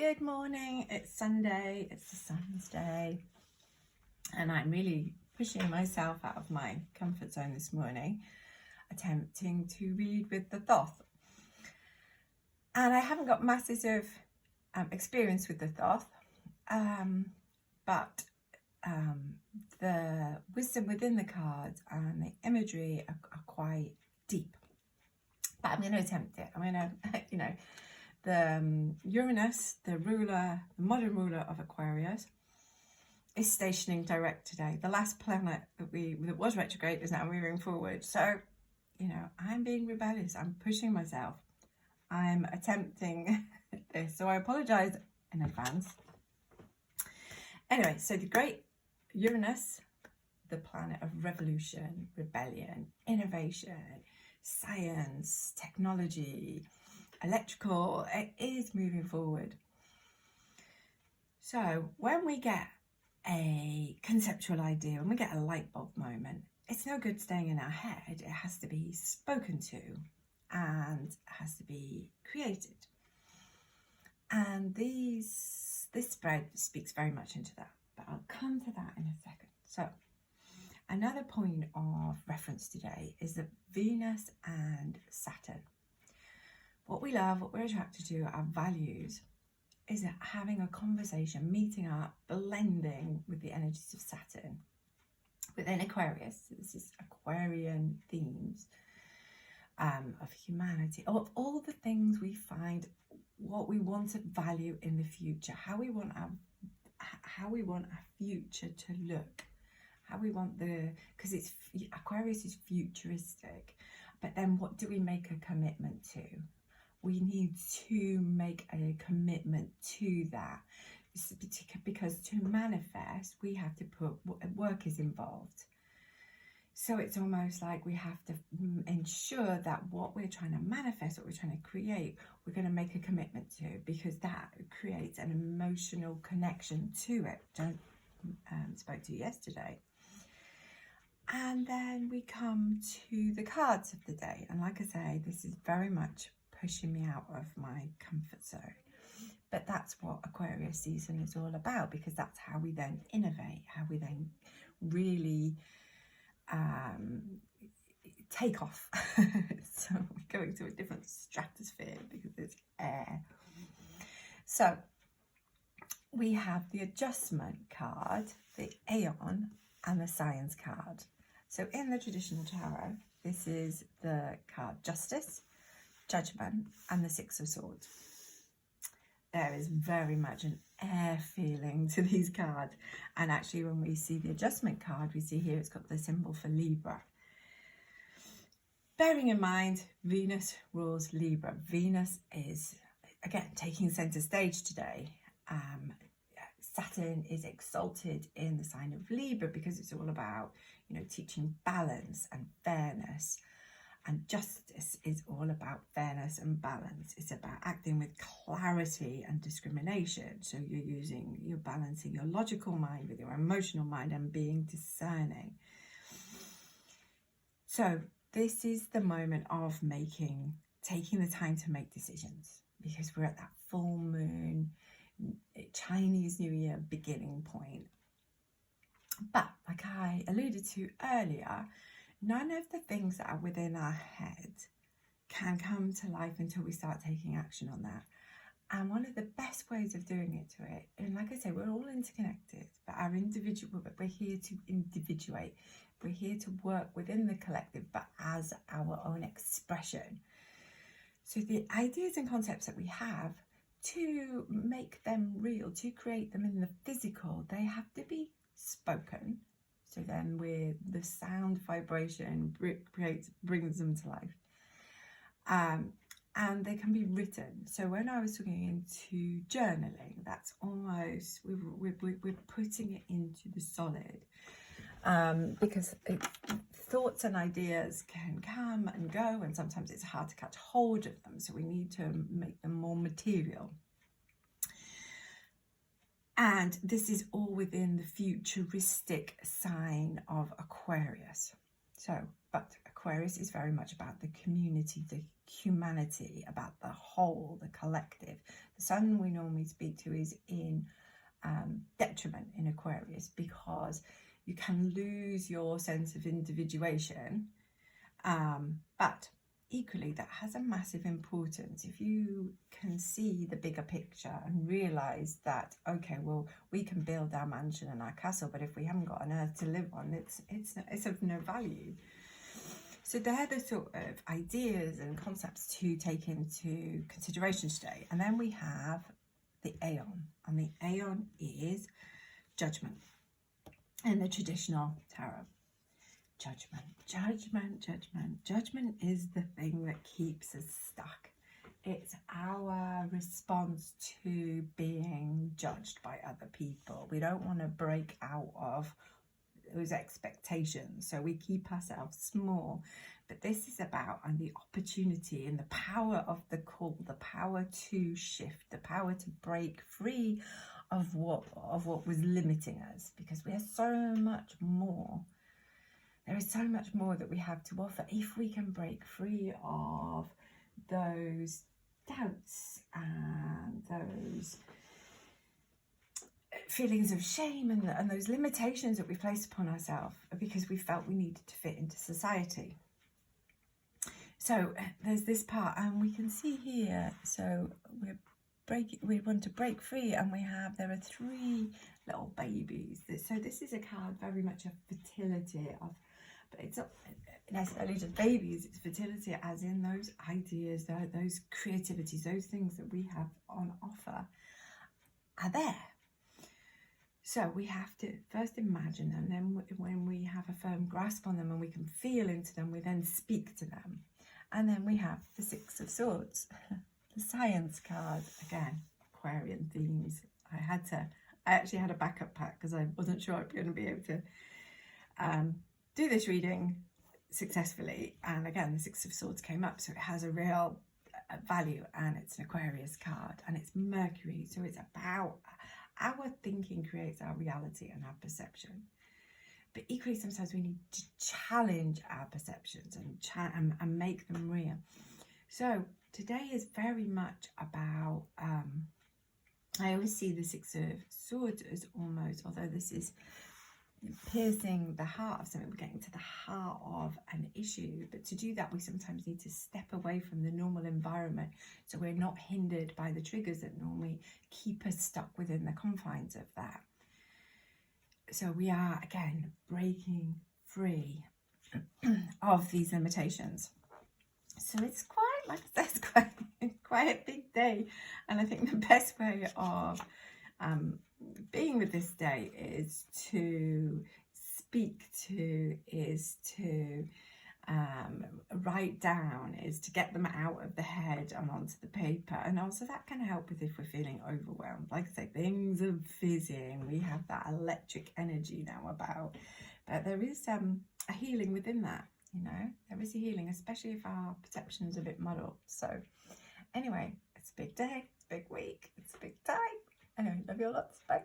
Good morning, it's Sunday, it's the sun's day, and I'm really pushing myself out of my comfort zone this morning, attempting to read with the Thoth. And I haven't got masses of experience with the Thoth, but the wisdom within the cards and the imagery are quite deep. But I'm going to attempt it. I'm going to, the Uranus, the modern ruler of Aquarius, is stationing direct today. The last planet that was retrograde is now moving forward. So, I'm being rebellious. I'm pushing myself. I'm attempting this. So I apologize in advance. Anyway, so the great Uranus, the planet of revolution, rebellion, innovation, science, technology, electrical, it is moving forward. So when we get a conceptual idea, when we get a light bulb moment, it's no good staying in our head. It has to be spoken to and has to be created. And this spread speaks very much into that, but I'll come to that in a second. So another point of reference today is that Venus and Saturn. What we love, what we're attracted to, our values, is having a conversation, meeting up, blending with the energies of Saturn within Aquarius. So this is Aquarian themes of humanity, of all the things we find, what we want to value in the future, how we want our future to look, how we want because Aquarius is futuristic, but then what do we make a commitment to? We need to make a commitment to that, because to manifest, we have to put work is involved. So it's almost like we have to ensure that what we're trying to manifest, what we're trying to create, we're going to make a commitment to, because that creates an emotional connection to it, which I spoke to yesterday. And then we come to the cards of the day. And like I say, this is very much pushing me out of my comfort zone. But that's what Aquarius season is all about, because that's how we then innovate, how we then really take off. So we're going to a different stratosphere because there's air. So we have the adjustment card, the Aeon, and the Science card. So in the traditional tarot, this is the card Justice, Judgment, and the Six of Swords. There is very much an air feeling to these cards. And actually, when we see the adjustment card, we see here it's got the symbol for Libra. Bearing in mind, Venus rules Libra. Venus is, again, taking center stage today. Saturn is exalted in the sign of Libra because it's all about, teaching balance and fairness. And justice is all about fairness and balance. It's about acting with clarity and discrimination. So you're balancing your logical mind with your emotional mind and being discerning. So this is the moment of taking the time to make decisions, because we're at that full moon, Chinese New Year beginning point. But like I alluded to earlier, none of the things that are within our head can come to life until we start taking action on that. And one of the best ways of doing it and like I say, we're all interconnected, but we're here to individuate. We're here to work within the collective, but as our own expression. So the ideas and concepts that we have, to make them real, to create them in the physical, they have to be spoken. So then the sound vibration brings them to life. And they can be written. So when I was talking into journaling, that's almost, we're putting it into the solid. Because thoughts and ideas can come and go, and sometimes it's hard to catch hold of them. So we need to make them more material. And this is all within the futuristic sign of Aquarius. So But Aquarius is very much about the community, the humanity, about the whole, the collective. The sun we normally speak to is in detriment in Aquarius, because you can lose your sense of individuation, but equally that has a massive importance if you can see the bigger picture and realize that, okay, well, we can build our mansion and our castle, but if we haven't got an earth to live on, it's of no value. So they're the sort of ideas and concepts to take into consideration today. And then we have the Aeon, and the Aeon is judgment in the traditional tarot. Judgment, judgment, judgment. Judgment is the thing that keeps us stuck. It's our response to being judged by other people. We don't want to break out of those expectations, so we keep ourselves small. But this is about the opportunity and the power of the call, the power to shift, the power to break free of what was limiting us, because we are so much more. There is so much more that we have to offer if we can break free of those doubts and those feelings of shame and those limitations that we placed upon ourselves because we felt we needed to fit into society. So there's this part, and we can see here, so we want to break free, and there are 3 little babies. So this is a card very much of fertility, but it's not necessarily just babies, it's fertility as in those ideas, those creativities, those things that we have on offer are there. So we have to first imagine them, then when we have a firm grasp on them and we can feel into them, we then speak to them. And then we have the 6 of Swords, the science card, again, Aquarian themes. I actually had a backup pack because I wasn't sure I'd be going to be able to do this reading successfully. And again, the 6 of Swords came up, so it has a real value, and it's an Aquarius card, and it's Mercury, so it's about our thinking creates our reality and our perception. But equally, sometimes we need to challenge our perceptions and make them real. So today is very much about, I always see the 6 of Swords as almost, although this is piercing the heart of something, we're getting to the heart of an issue. But to do that, we sometimes need to step away from the normal environment, so we're not hindered by the triggers that normally keep us stuck within the confines of that. So we are, again, breaking free of these limitations. So it's quite, like I said, it's quite a big day. And I think the best way of being with this day is to speak to, is to write down, is to get them out of the head and onto the paper. And also that can help with if we're feeling overwhelmed. Like I say, things are fizzing, we have that electric energy now about, but there is a healing within that, you know, there is a healing, especially if our perception is a bit muddled. So anyway, it's a big day, it's a big week, it's a big time. Anyway, love you lots, bye.